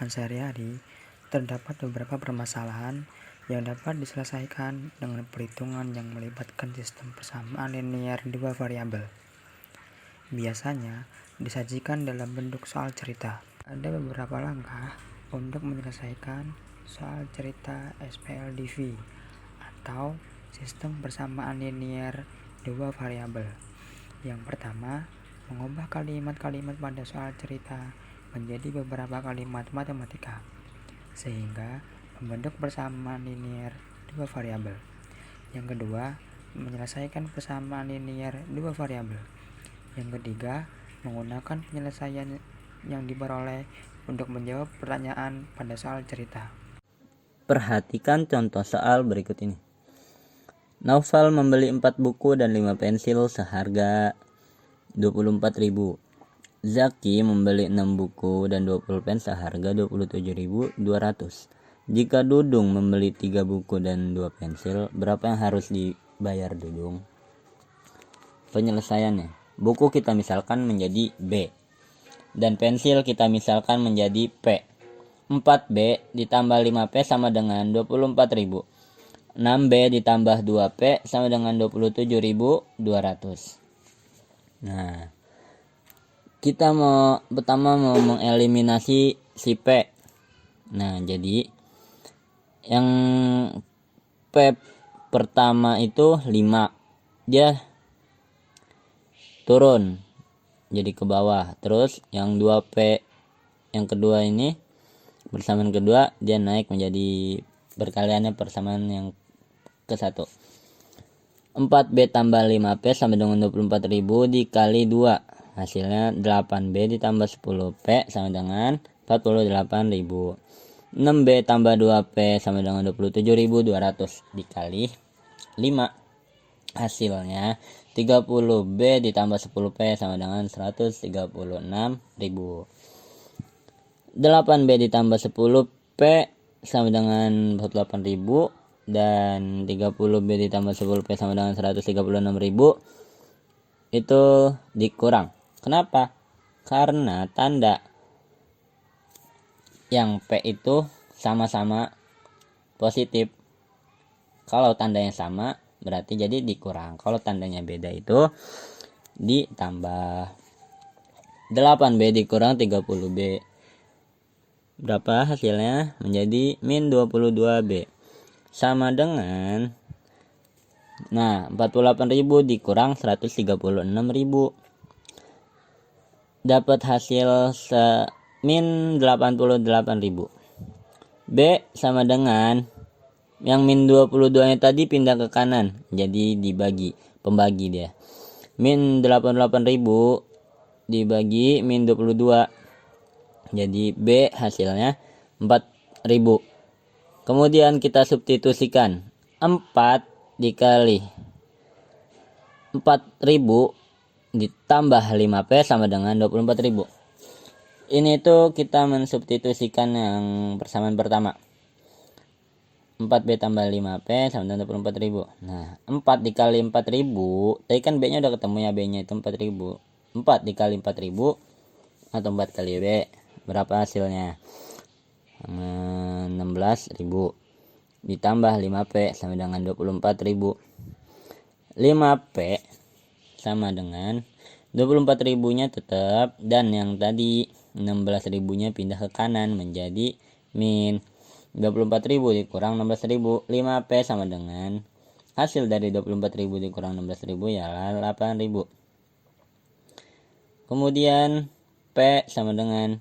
kehidupan sehari-hari, terdapat beberapa permasalahan yang dapat diselesaikan dengan perhitungan yang melibatkan sistem persamaan linear dua variabel. Biasanya disajikan dalam bentuk soal cerita. Ada beberapa langkah untuk menyelesaikan soal cerita SPLDV atau sistem persamaan linear dua variabel. Yang pertama, mengubah kalimat-kalimat pada soal cerita menjadi beberapa kalimat matematika, sehingga membentuk persamaan linear dua variabel. Yang kedua, menyelesaikan persamaan linear dua variabel. Yang ketiga, menggunakan penyelesaian yang diperoleh untuk menjawab pertanyaan pada soal cerita. Perhatikan contoh soal berikut ini. Naufal membeli 4 buku dan 5 pensil seharga 24.000. Zaki membeli 6 buku dan 2 pulpen seharga 27.200. Jika Dudung membeli 3 buku dan 2 pensil, berapa yang harus dibayar Dudung? Penyelesaiannya, buku kita misalkan menjadi B dan pensil kita misalkan menjadi P. 4B ditambah 5P sama dengan 24.000. 6B ditambah 2P sama dengan 27.200. Nah, kita pertama mau mengeliminasi si P. Nah, jadi yang P pertama itu 5. Dia turun jadi ke bawah. Terus yang 2P yang kedua ini, persamaan kedua, dia naik menjadi perkaliannya persamaan yang ke-1. 4B tambah 5P sama dengan 24.000 dikali 2. Hasilnya 8B ditambah 10P sama dengan 48.000. 6B tambah 2P sama dengan 27.200 dikali 5. Hasilnya 30B ditambah 10P sama dengan 136.000. 8B ditambah 10P sama dengan 48.000 dan 30B ditambah 10P sama dengan 136.000 itu dikurang. Kenapa? Karena tanda yang P itu sama-sama positif. Kalau tandanya sama berarti jadi dikurang. Kalau tandanya beda itu ditambah. 8B dikurang 30B. Berapa hasilnya? Menjadi min 22B. Sama dengan 48.000 dikurang 136.000. Dapat hasil min 88.000. B sama dengan yang min 22 nya tadi pindah ke kanan, jadi dibagi, pembagi dia. Min 88.000 dibagi min 22. Jadi B hasilnya 4.000. Kemudian kita substitusikan 4 dikali 4.000 ditambah 5P sama dengan 24.000. Ini tuh kita mensubstitusikan yang persamaan pertama. 4B tambah 5P sama dengan 24.000. Nah, 4 dikali 4.000, tadi kan B nya udah ketemu ya, B nya itu 4.000. 4 dikali 4.000 atau 4 kali B, berapa hasilnya? 16.000 ditambah 5P sama dengan 24.000. 5P sama dengan 24.000 nya tetap, dan yang tadi 16.000 nya pindah ke kanan menjadi min. 24.000 dikurang 16.000. 5P sama dengan hasil dari 24.000 dikurang 16.000 ialah 8.000. Kemudian P sama dengan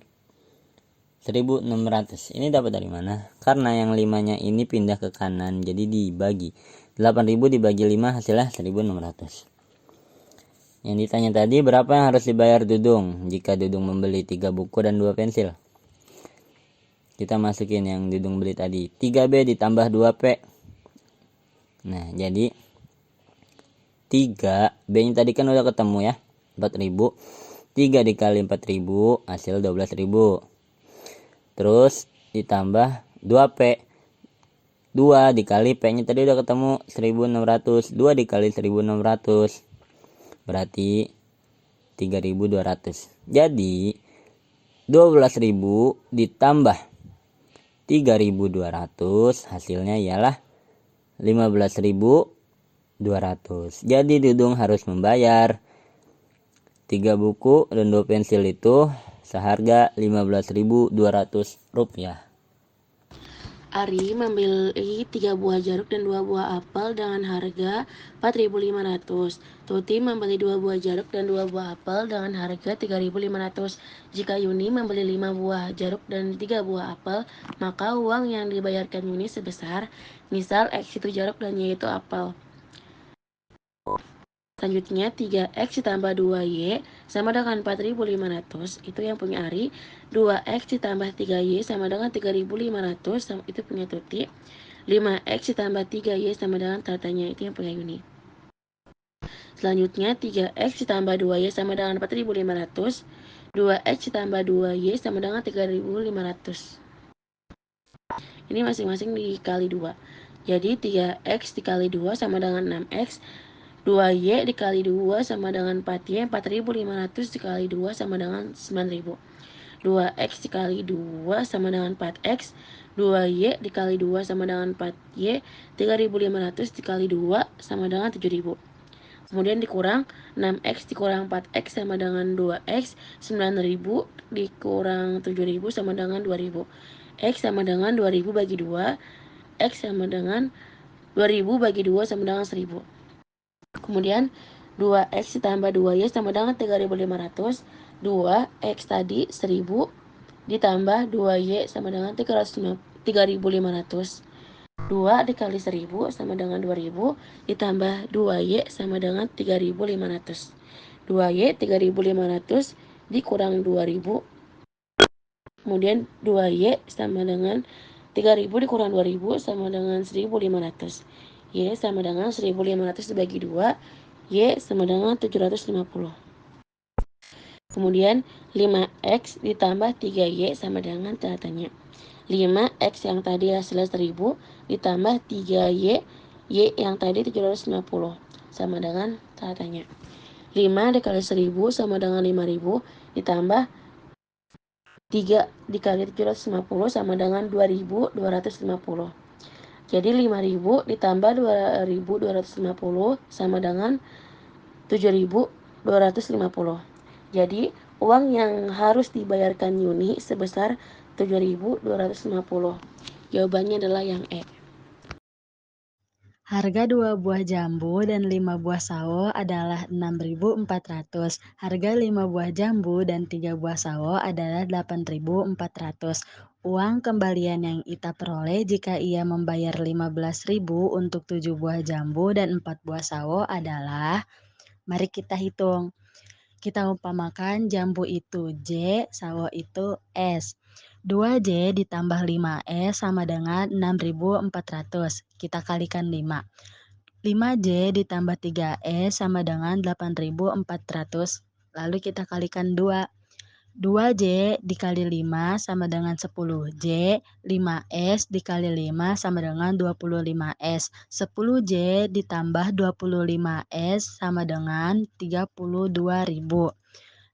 1.600. Ini dapat dari mana? Karena yang 5 nya ini pindah ke kanan, jadi dibagi. 8.000 dibagi 5 hasilnya 1.600. Yang ditanya tadi, berapa yang harus dibayar Dudung jika Dudung membeli 3 buku dan 2 pensil? Kita masukin yang Dudung beli tadi, 3B ditambah 2P. Nah, jadi 3B nya tadi kan udah ketemu ya, 4.000. 3 dikali 4.000 hasil 12.000. Terus ditambah 2P. 2 dikali P nya tadi udah ketemu 1.600. 2 dikali 1.600 berarti 3.200. Jadi 12.000 ditambah 3.200, hasilnya ialah 15.200. Jadi Dudung harus membayar 3 buku dan 2 pensil itu seharga 15.200 rupiah. Ari membeli 3 buah jeruk dan 2 buah apel dengan harga 4.500. Tuti membeli 2 buah jeruk dan 2 buah apel dengan harga 3.500. Jika Yuni membeli 5 buah jeruk dan 3 buah apel, maka uang yang dibayarkan Yuni sebesar, misal X itu jeruk dan Y itu apel. Selanjutnya 3X ditambah 2Y sama dengan 4.500, itu yang punya Ari. 2X ditambah 3Y sama dengan 3.500, itu punya Tuti. 5X ditambah 3Y sama dengan tatanya, itu yang punya Yuni. Selanjutnya 3X ditambah 2Y sama dengan 4.500. 2X ditambah 2Y sama dengan 3.500. Ini masing-masing dikali 2. Jadi 3X dikali 2 sama dengan 6X. 2Y dikali 2 sama dengan 4Y. 4.500 dikali 2 sama dengan 9.000. 2X dikali 2 sama dengan 4X. 2Y dikali 2 sama dengan 4Y. 3.500 dikali 2 sama dengan 7.000. Kemudian dikurang 6X dikurang 4X sama dengan 2X. 9.000 dikurang 7.000 sama dengan 2.000. X sama dengan 2.000 bagi 2. X sama dengan 2.000 bagi 2 sama dengan 1.000. Kemudian 2X ditambah 2Y sama dengan 3.500. 2X tadi 1.000 ditambah 2Y sama dengan 3.500. 2 dikali 1.000 sama dengan 2.000 ditambah 2Y sama dengan 3.500. 2Y 3.500 dikurang 2.000. Kemudian 2Y sama dengan 3.000 dikurang 2.000 sama dengan 1.500. Y sama dengan 1.500 dibagi 2. Y sama dengan 750. Kemudian 5X ditambah 3Y sama dengan tanda-tanya. 5X yang tadi hasilnya 1.000 ditambah 3Y, Y yang tadi 750 sama dengan tanda-tanya. 5 dikali 1.000 sama dengan 5.000 ditambah 3 dikali 750 sama dengan 2.250. Jadi 5.000 ditambah 2.250 sama dengan 7.250. Jadi uang yang harus dibayarkan Yuni sebesar 7.250. Jawabannya adalah yang E. Harga 2 buah jambu dan 5 buah sawo adalah 6.400. Harga 5 buah jambu dan 3 buah sawo adalah 8.400. Uang kembalian yang Ita peroleh jika ia membayar 15.000 untuk 7 buah jambu dan 4 buah sawo adalah, mari kita hitung. Kita umpamakan jambu itu J, sawo itu S. 2J ditambah 5S sama dengan 6.400. Kita kalikan 5. 5J ditambah 3S sama dengan 8.400. Lalu kita kalikan 2. 2J dikali 5 sama dengan 10J. 5S dikali 5 sama dengan 25S. 10J ditambah 25S sama dengan 32.000.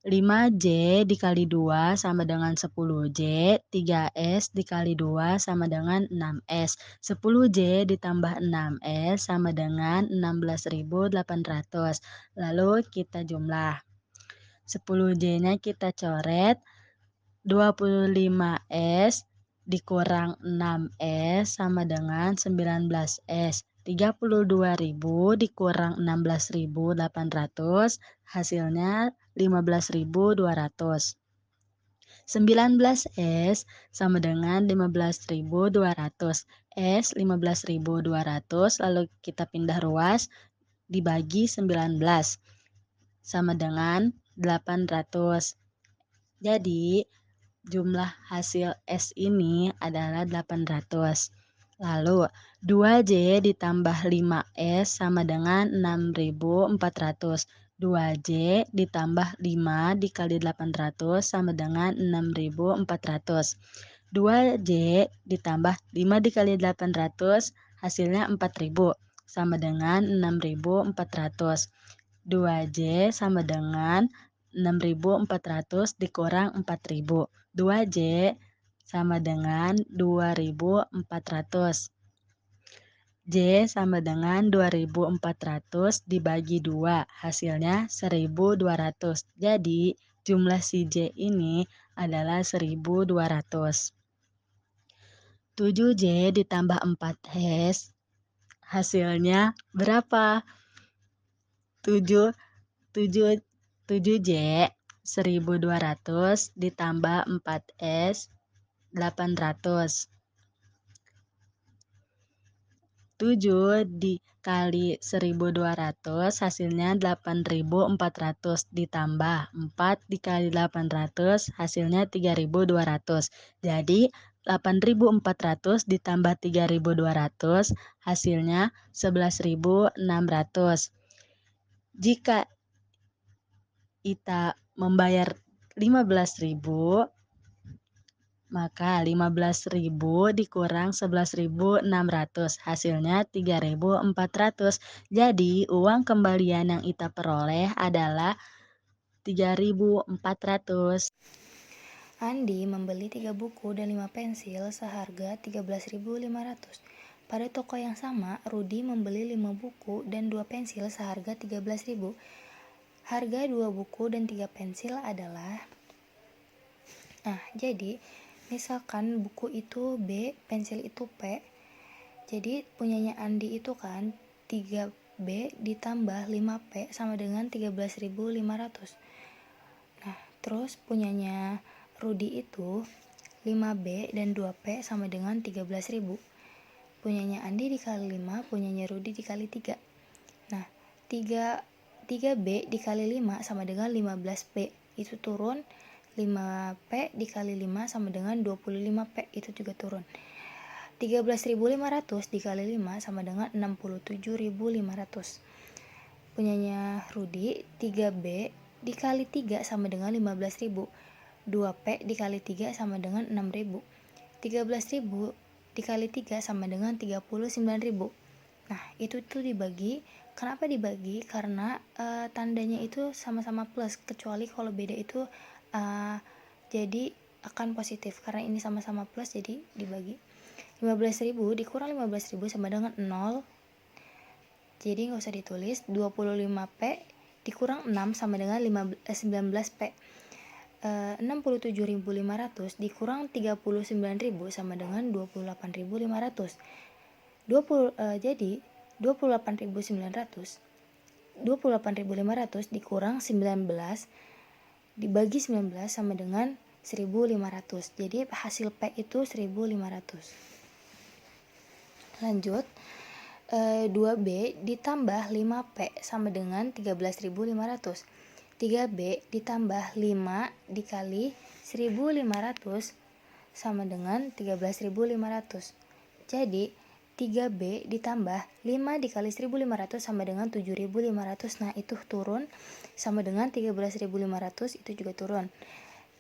5J dikali 2 sama dengan 10J, 3S dikali 2 sama dengan 6S. 10J ditambah 6S sama dengan 16.800. Lalu kita jumlah. 10J-nya kita coret, 25S dikurang 6S sama dengan 19S. 32.000 dikurang 16.800, hasilnya 15.200. 19S sama dengan 15.200. S 15.200, lalu kita pindah ruas, dibagi 19 sama dengan 800. Jadi jumlah hasil S ini adalah 800. Lalu 2J ditambah 5S sama dengan 6.400. 2J ditambah 5 dikali 800 sama dengan 6.400. 2J ditambah 5 dikali 800 hasilnya 4.000 sama dengan 6.400. 2J sama dengan 6.400 dikurang 4.000. 2J sama dengan 2.400. J sama dengan 2.400 dibagi 2, hasilnya 1.200. Jadi, jumlah si J ini adalah 1.200. 7J ditambah 4S, hasilnya berapa? 7, 7, 7J 1.200 ditambah 4S 800. 7 dikali 1.200 hasilnya 8.400 ditambah 4 dikali 800 hasilnya 3.200. Jadi 8.400 ditambah 3.200 hasilnya 11.600. Jika kita membayar 15.000, maka 15.000 dikurang 11.600, hasilnya 3.400. Jadi, uang kembalian yang Ita peroleh adalah 3.400. Andi membeli 3 buku dan 5 pensil seharga 13.500. Pada toko yang sama, Rudi membeli 5 buku dan 2 pensil seharga 13.000. Harga 2 buku dan 3 pensil adalah... jadi misalkan buku itu B, pensil itu P. Jadi punyanya Andi itu kan 3B ditambah 5P sama dengan 13.500. Nah, terus punyanya Rudi itu 5B dan 2P sama dengan 13.000. Punyanya Andi dikali 5, punyanya Rudi dikali 3. Nah, 3B dikali 5 sama dengan 15P. Itu turun. 5P dikali 5 sama dengan 25P, itu juga turun. 13.500 dikali 5 sama dengan 67.500. Punyanya Rudi 3B dikali 3 sama dengan 15.000. 2P dikali 3 sama dengan 6.000. 13.000 dikali 3 sama dengan 39.000. Nah, itu tuh dibagi. Kenapa dibagi? Karena tandanya itu sama-sama plus, kecuali kalau beda itu jadi akan positif. Karena ini sama-sama plus, jadi dibagi. 15.000 dikurang 15.000 sama dengan 0. Jadi nggak usah ditulis. 25P dikurang 6 sama dengan 19P. 67.500 dikurang 39.000 sama dengan 28.500. Jadi 28.500 dikurang 19 dibagi 19 sama dengan 1.500. Jadi hasil P itu 1.500. Lanjut, 2B ditambah 5P sama dengan 13.500. 3B ditambah 5 dikali 1.500 sama dengan 13.500. Jadi 3B ditambah 5 dikali 1.500 sama dengan 7.500. Nah, itu turun sama dengan 13.500, itu juga turun.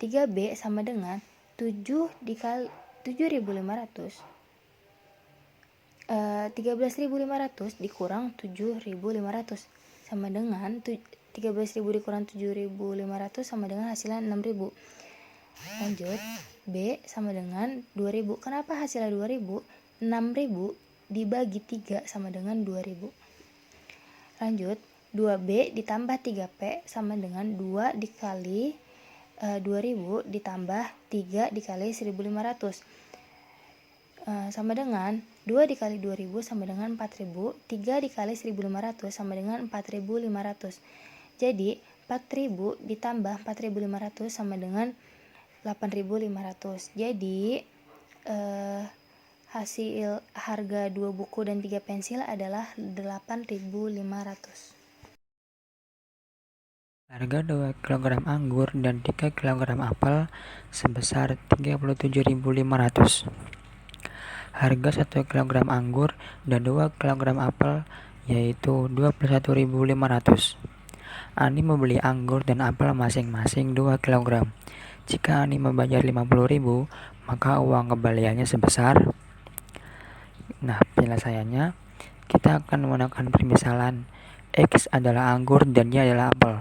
3B sama dengan 7 dikali 7.500. 13.500 dikurang 7.500 sama dengan 13.000 dikurang 7.500 sama dengan hasilnya 6.000. Lanjut, B sama dengan 2.000. Kenapa hasilnya 2.000? 6.000 dibagi 3 sama dengan 2.000. Lanjut, 2B ditambah 3P sama dengan 2 dikali 2.000 ditambah 3 dikali 1.500. Sama dengan 2 dikali 2.000 sama dengan 4.000. 3 dikali 1.500 sama dengan 4.500. Jadi 4.000 ditambah 4.500 sama dengan 8.500. Jadi hasil harga 2 buku dan 3 pensil adalah 8.500. Harga 2 kg anggur dan 3 kg apel sebesar 37.500. Harga 1 kg anggur dan 2 kg apel yaitu 21.500. Ani membeli anggur dan apel masing-masing 2 kg. Jika Ani membayar 50.000, maka uang kembaliannya sebesar. Nah, penyelesaiannya kita akan menggunakan permisalan. X adalah anggur dan Y adalah apel.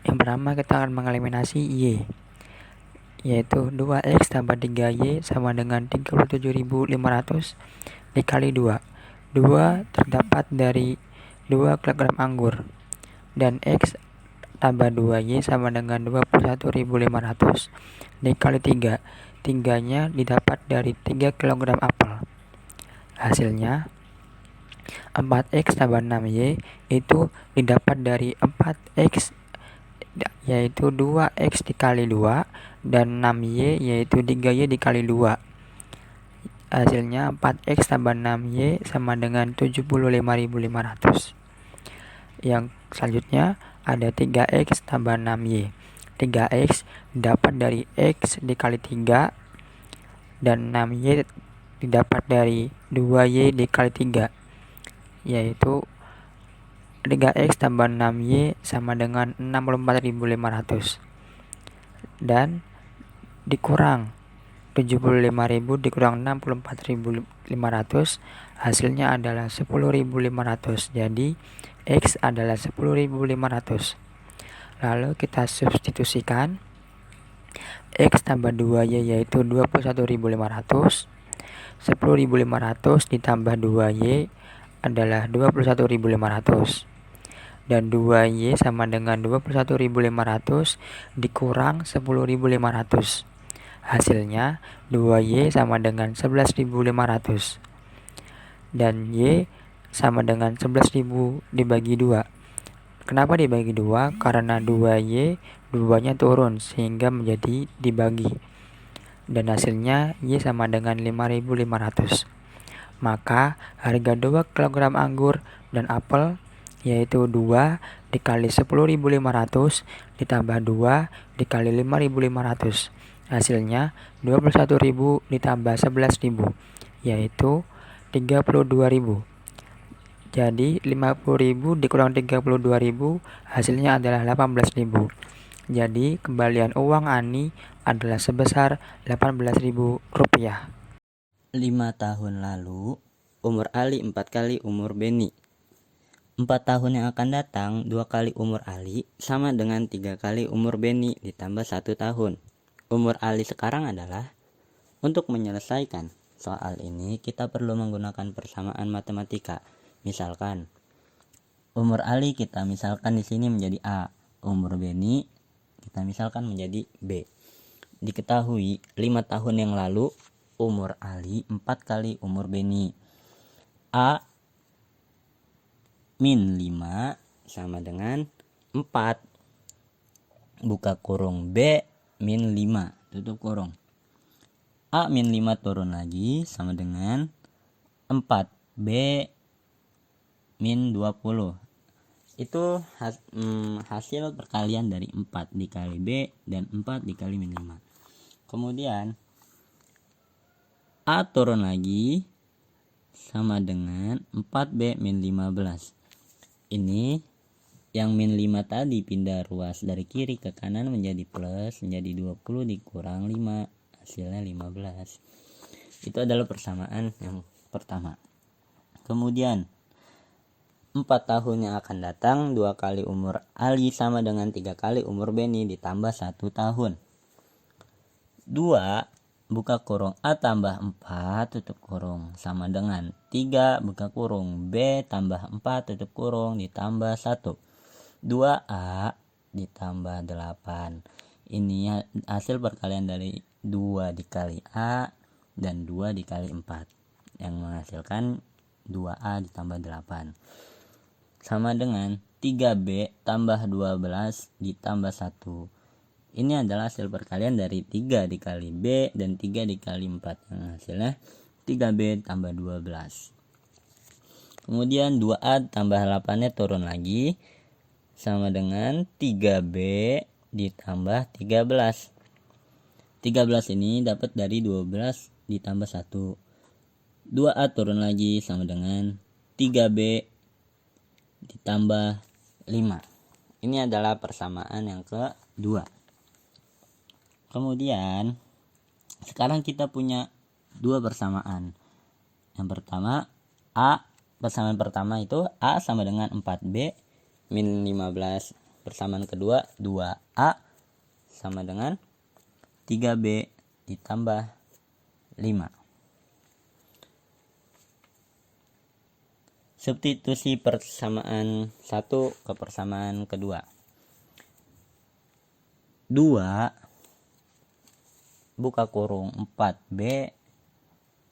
Yang pertama kita akan mengeliminasi Y. yaitu 2x tambah 3y sama dengan 37.500 dikali 2. 2 terdapat dari 2 kg anggur, dan x tambah 2y sama dengan 21.500 dikali 3. 3-nya didapat dari 3 kg apel. Hasilnya 4x tambah 6y itu didapat dari 4x, yaitu 2x dikali 2, dan 6y yaitu 3y dikali 2. Hasilnya 4x tambah 6y sama dengan 75.500. Yang selanjutnya ada 3x tambah 6y. 3x didapat dari x dikali 3, dan 6y didapat dari 2y dikali 3, yaitu 3x tambah 6y sama dengan 64.500, dan dikurang 75.000 dikurang 64.500, hasilnya adalah 10.500. Jadi x adalah 10.500. Lalu kita substitusikan x tambah 2y yaitu 21.500. 10.500 ditambah 2y adalah 21.500, dan 2y sama dengan 21.500 dikurang 10.500. Hasilnya 2y sama dengan 11.500, dan y sama dengan 11.000 dibagi 2. Kenapa dibagi 2? Karena 2y 2-nya turun sehingga menjadi dibagi, dan hasilnya y sama dengan 5.500. Maka harga 2 kg anggur dan apel yaitu 2 dikali 10.500 ditambah 2 dikali 5.500. Hasilnya 21.000 ditambah 11.000 yaitu 32.000. Jadi 50.000 dikurang 32.000 hasilnya adalah 18.000. Jadi kembalian uang Ani adalah sebesar 18.000 rupiah. 5 tahun lalu, umur Ali 4 kali umur Beni. 4 tahun yang akan datang, 2 kali umur Ali sama dengan 3 kali umur Beni ditambah 1 tahun. Umur Ali sekarang adalah, untuk menyelesaikan soal ini kita perlu menggunakan persamaan matematika. Misalkan umur Ali kita misalkan di sini menjadi A, umur Beni kita misalkan menjadi B. Diketahui 5 tahun yang lalu umur Ali 4 kali umur Beni. A min 5 sama dengan 4 buka kurung, B min 5 tutup kurung. A min 5 turun lagi sama dengan 4, B min 20. Itu hasil perkalian dari 4 dikali B dan 4 dikali min 5. Kemudian A turun lagi sama dengan 4B min 15. Ini yang min 5 tadi pindah ruas dari kiri ke kanan menjadi plus, menjadi 20 dikurang 5, hasilnya 15. Itu adalah persamaan yang pertama. Kemudian 4 tahun yang akan datang, 2 kali umur Ali sama dengan 3 kali umur Beni ditambah 1 tahun. 2 buka kurung A tambah 4 tutup kurung sama dengan 3 buka kurung B tambah 4 tutup kurung ditambah 1. 2A ditambah 8. Ini hasil perkalian dari 2 dikali A dan 2 dikali 4 yang menghasilkan 2A ditambah 8 sama dengan 3B tambah 12 ditambah 1. Ini adalah hasil perkalian dari 3 dikali B dan 3 dikali 4 yang hasilnya 3B tambah 12. Kemudian 2A tambah 8-nya turun lagi sama dengan 3B ditambah 13. 13 ini dapat dari 12 ditambah 1. 2A turun lagi sama dengan 3B ditambah 5. Ini adalah persamaan yang kedua. Kemudian sekarang kita punya 2 persamaan. Yang pertama persamaan pertama itu A sama dengan 4B min 15. Persamaan kedua 2A sama dengan 3B ditambah 5. Substitusi persamaan 1 ke persamaan kedua. 2 buka kurung 4B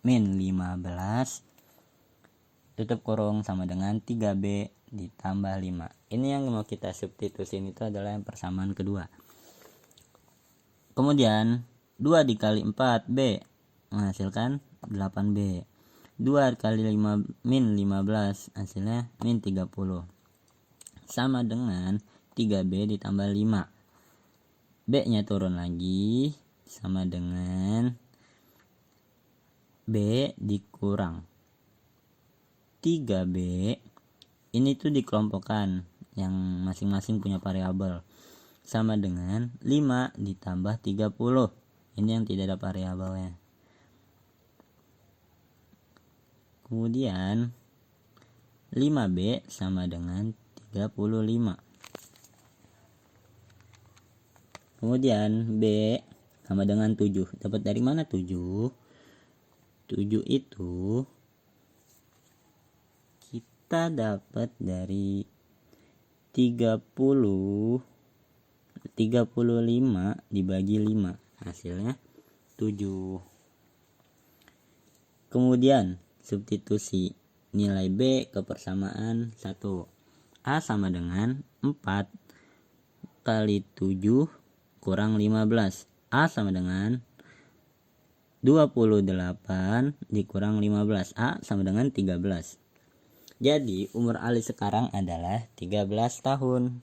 min 15 tutup kurung sama dengan 3B ditambah 5. Ini yang mau kita substitusin itu adalah yang persamaan kedua. Kemudian 2 dikali 4B menghasilkan 8B. 2 kali 5 min 15 hasilnya min 30. Sama dengan 3B ditambah 5. B nya turun lagi sama dengan B dikurang 3B. Ini tuh dikelompokkan yang masing-masing punya variabel, sama dengan 5 ditambah 30. Ini yang tidak ada variabelnya. Kemudian 5B sama dengan 35. Kemudian B sama dengan 7. Dapat dari mana 7? 7 itu kita dapat dari 35 dibagi 5. Hasilnya 7. Kemudian substitusi nilai B ke persamaan 1. A sama dengan 4 kali 7 kurang 15. A sama dengan 28 dikurang 15. A sama dengan 13. Jadi umur Ali sekarang adalah 13 tahun.